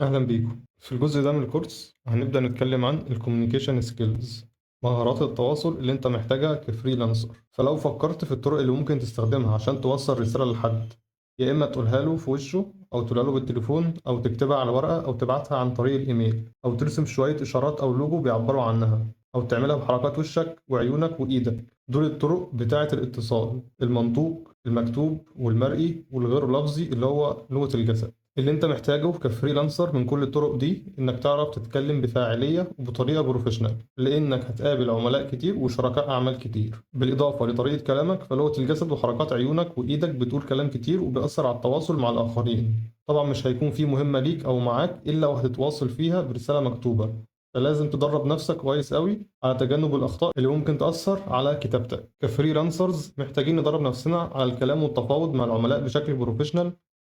أهلا بيكم. في الجزء ده من الكورس هنبدأ نتكلم عن الكوميونيكيشن سكيلز، مهارات التواصل اللي انت محتاجها كفريلانسر. فلو فكرت في الطرق اللي ممكن تستخدمها عشان توصل رسالة لحد، يا إما تقولها له في وشه أو تقولها له بالتليفون أو تكتبها على ورقة أو تبعتها عن طريق الإيميل أو ترسم شوية إشارات أو لوجو بيعبروا عنها أو تعملها بحركات وشك وعيونك وإيدك. دول الطرق بتاعة الاتصال: المنطوق، المكتوب، والمرئي، والغير لفظي اللي هو لغة الجسد. اللي انت محتاجه كفريلانسر من كل الطرق دي انك تعرف تتكلم بفاعلية وبطريقة بروفيشنال، لانك هتقابل عملاء كتير وشركاء اعمال كتير. بالاضافة لطريقة كلامك، فلغة الجسد وحركات عيونك وايدك بتقول كلام كتير وبيأثر على التواصل مع الاخرين. طبعا مش هيكون في مهمة ليك او معاك الا وهتتواصل فيها برسالة مكتوبة، فلازم تدرب نفسك كويس قوي على تجنب الاخطاء اللي ممكن تأثر على كتابتك. كفريلانسرز محتاجين ندرب نفسنا على الكلام والتفاوض مع العملاء بشكل بروفيشنال.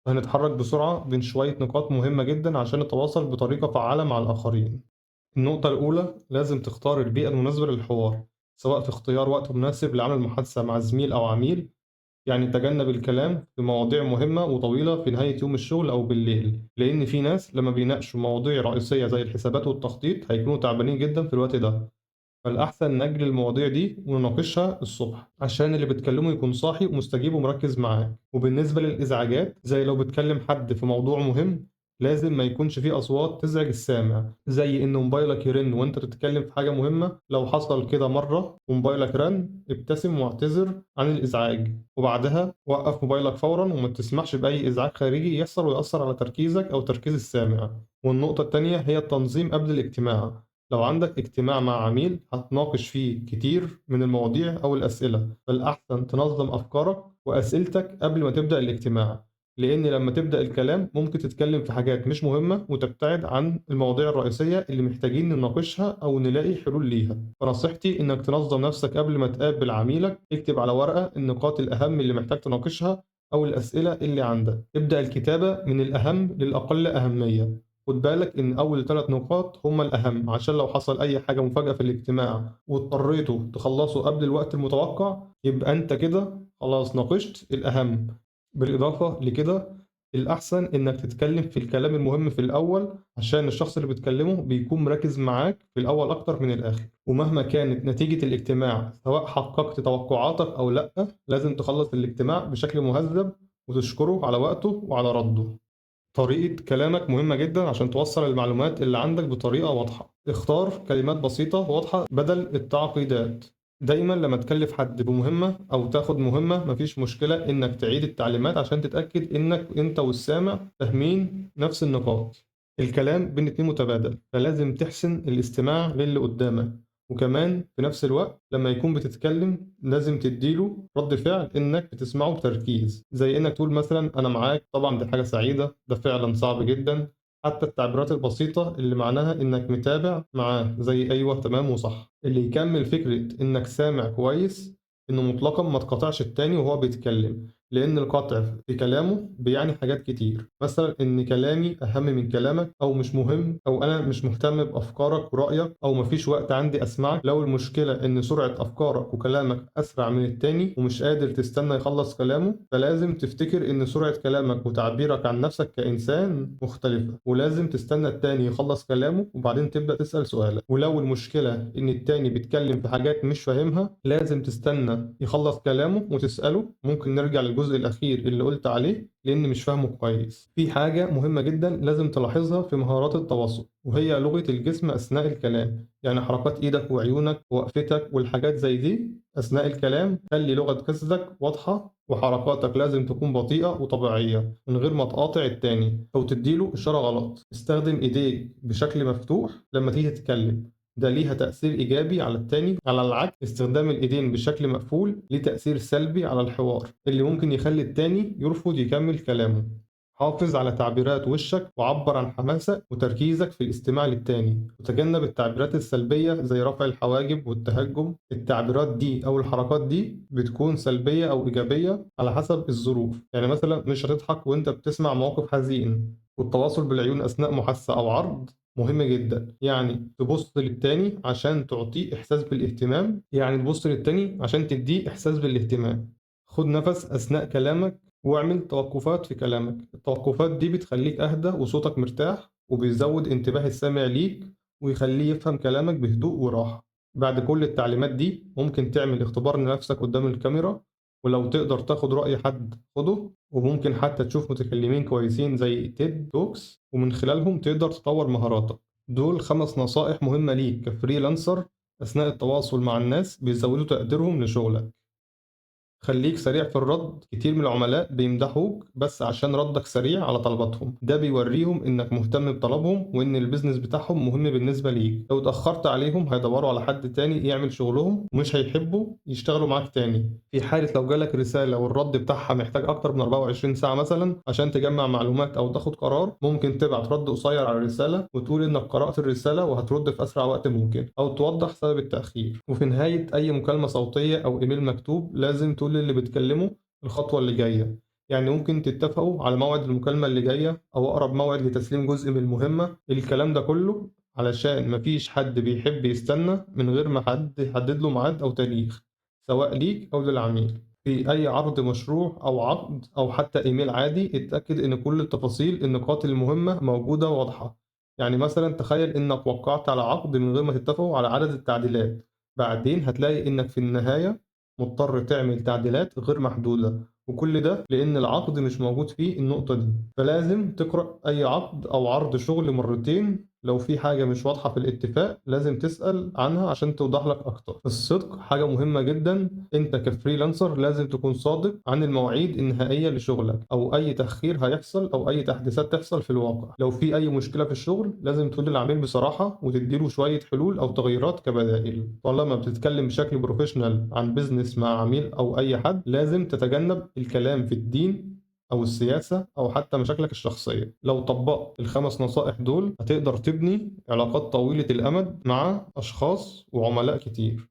هنتحرك بسرعة بين شوية نقاط مهمة جدا عشان نتواصل بطريقة فعالة مع الآخرين. النقطة الأولى: لازم تختار البيئة المناسبة للحوار، سواء في اختيار وقت مناسب لعمل محادثة مع زميل أو عميل. يعني تجنب الكلام في مواضيع مهمة وطويلة في نهاية يوم الشغل أو بالليل، لأن في ناس لما بيناقشوا مواضيع رئيسية زي الحسابات والتخطيط هيكونوا تعبانين جدا في الوقت ده. فالأحسن نأجل المواضيع دي ونناقشها الصبح عشان اللي بيتكلمه يكون صاحي ومستجيب ومركز معاك. وبالنسبة للإزعاجات، زي لو بتكلم حد في موضوع مهم، لازم ما يكونش فيه أصوات تزعج السامع، زي إن موبايلك يرن وأنت بتتكلم في حاجة مهمة. لو حصل كده مرة وموبايلك رن، ابتسم واعتذر عن الإزعاج، وبعدها وقف موبايلك فورا وما تسمحش بأي إزعاج خارجي يحصل ويأثر على تركيزك أو تركيز السامع. والنقطة التانية هي التنظيم قبل الاجتماع. لو عندك اجتماع مع عميل هتناقش فيه كتير من المواضيع أو الأسئلة، فالأحسن تنظم أفكارك وأسئلتك قبل ما تبدأ الاجتماع، لأن لما تبدأ الكلام ممكن تتكلم في حاجات مش مهمة وتبتعد عن المواضيع الرئيسية اللي محتاجين نناقشها أو نلاقي حلول ليها. فنصيحتي إنك تنظم نفسك قبل ما تقابل عميلك، اكتب على ورقة النقاط الأهم اللي محتاج تناقشها أو الأسئلة اللي عندك. ابدأ الكتابة من الأهم للأقل أهمية. خد بالك إن أول 3 نقاط هما الأهم، عشان لو حصل أي حاجة مفاجأة في الاجتماع واضطريتوا تخلصوا قبل الوقت المتوقع، يبقى أنت كده خلاص ناقشت الأهم. بالإضافة لكده، الأحسن إنك تتكلم في الكلام المهم في الأول، عشان الشخص اللي بتكلمه بيكون مركز معاك في الأول أكتر من الآخر. ومهما كانت نتيجة الاجتماع، سواء حققت توقعاتك أو لأ، لازم تخلص الاجتماع بشكل مهذب وتشكره على وقته وعلى رده. طريقة كلامك مهمة جدا عشان توصل المعلومات اللي عندك بطريقة واضحة. اختار كلمات بسيطة واضحة بدل التعقيدات. دايما لما تكلف حد بمهمة أو تاخد مهمة، مفيش مشكلة إنك تعيد التعليمات عشان تتأكد إنك أنت والسامع فاهمين نفس النقاط. الكلام بين اتنين متبادل، فلازم تحسن الاستماع للي قدامك. وكمان في نفس الوقت لما يكون بتتكلم لازم تديله رد فعل إنك بتسمعه بتركيز، زي إنك تقول مثلا أنا معاك طبعا، دي حاجة سعيدة، ده فعلا صعب جدا. حتى التعبيرات البسيطة اللي معناها إنك متابع معاه، زي أيوه تمام وصح، اللي يكمل فكرة إنك سامع كويس إنه مطلقا ما تقاطعش التاني وهو بيتكلم، لأن القطع في كلامه بيعني حاجات كتير، مثلا إن كلامي أهم من كلامك، أو مش مهم، أو أنا مش مهتم بأفكارك ورأيك، أو مفيش وقت عندي أسمعك. لو المشكلة إن سرعة أفكارك وكلامك أسرع من التاني ومش قادر تستنى يخلص كلامه، فلازم تفتكر إن سرعة كلامك وتعبيرك عن نفسك كإنسان مختلفة، ولازم تستنى التاني يخلص كلامه وبعدين تبدأ تسأل سؤالك. ولو المشكلة إن التاني بيتكلم في حاجات مش فاهمها، لازم تستنى يخلص كلامه وتسأله. ممكن نرجع للجزء الأخير اللي قلت عليه لأن مش فاهمه كويس. في حاجة مهمة جدا لازم تلاحظها في مهارات التواصل، وهي لغة الجسم أثناء الكلام. يعني حركات إيدك وعيونك ووقفتك والحاجات زي دي أثناء الكلام. خلي لغة جسدك واضحة، وحركاتك لازم تكون بطيئة وطبيعية من غير ما تقاطع التاني أو تديله إشارة غلط. استخدم إيديك بشكل مفتوح لما تيجي تتكلم، ده ليها تأثير إيجابي على التاني. على العكس، استخدام الإيدين بشكل مقفول ليه تأثير سلبي على الحوار، اللي ممكن يخلي التاني يرفض يكمل كلامه. حافظ على تعبيرات وشك وعبر عن حماسك وتركيزك في الاستماع للتاني، وتجنب التعبيرات السلبية زي رفع الحواجب والتهجم. التعبيرات دي أو الحركات دي بتكون سلبية أو إيجابية على حسب الظروف. يعني مثلا مش هتضحك وانت بتسمع موقف حزين. والتواصل بالعيون أثناء محادثة أو عرض مهم جدا، يعني تبص للتاني عشان تعطيه إحساس بالاهتمام، يعني تبص للتاني عشان تديه إحساس بالاهتمام. خد نفس أثناء كلامك واعمل توقفات في كلامك. التوقفات دي بتخليك أهدى وصوتك مرتاح، وبيزود انتباه السامع ليك ويخليه يفهم كلامك بهدوء وراحة. بعد كل التعليمات دي ممكن تعمل اختبار لنفسك قدام الكاميرا، ولو تقدر تاخد رأي حد خده، وممكن حتى تشوف متكلمين كويسين زي تيد توكس ومن خلالهم تقدر تطور مهاراتك. دول 5 نصائح مهمة ليك كفريلانسر أثناء التواصل مع الناس بيزودوا تقديرهم لشغلك. خليك سريع في الرد، كتير من العملاء بيمدحوك بس عشان ردك سريع على طلباتهم، ده بيوريهم انك مهتم بطلبهم وان البيزنس بتاعهم مهم بالنسبة ليك. لو اتأخرت عليهم هيدوروا على حد تاني يعمل شغلهم ومش هيحبوا يشتغلوا معاك تاني. في حالة لو جالك رسالة والرد بتاعها محتاج اكتر من 24 ساعة مثلا عشان تجمع معلومات او تاخد قرار، ممكن تبعت رد قصير على الرسالة وتقول انك قرأت الرسالة وهترد في اسرع وقت ممكن، او توضح سبب التأخير. وفي نهاية اي مكالمة صوتية او ايميل مكتوب لازم تقول للي بتكلمه الخطوة اللي جاية، يعني ممكن تتفقوا على موعد المكالمة اللي جاية أو أقرب موعد لتسليم جزء من المهمة. الكلام ده كله علشان مفيش حد بيحب يستنى من غير ما حد يحدد له ميعاد أو تاريخ، سواء ليك أو للعميل. في أي عرض مشروع أو عقد أو حتى إيميل عادي اتأكد إن كل التفاصيل النقاط المهمة موجودة وواضحة. يعني مثلا تخيل إنك وقعت على عقد من غير ما تتفقوا على عدد التعديلات، بعدين هتلاقي إنك في النهاية مضطر تعمل تعديلات غير محدودة، وكل ده لأن العقد مش موجود فيه النقطة دي. فلازم تقرأ أي عقد أو عرض شغل مرتين، لو في حاجة مش واضحة في الاتفاق لازم تسأل عنها عشان توضح لك أكتر. الصدق حاجة مهمة جدا، أنت كفريلانسر لازم تكون صادق عن المواعيد النهائية لشغلك أو أي تأخير هيحصل أو أي تحديثات تحصل في الواقع. لو في أي مشكلة في الشغل لازم تقول للعميل بصراحة وتديله شوية حلول أو تغييرات كبدائل. طالما بتتكلم بشكل بروفيشنال عن بيزنس مع عميل أو أي حد لازم تتجنب الكلام في الدين أو السياسة أو حتى مشاكلك الشخصية. لو طبقت ال5 نصائح دول هتقدر تبني علاقات طويلة الأمد مع أشخاص وعملاء كتير.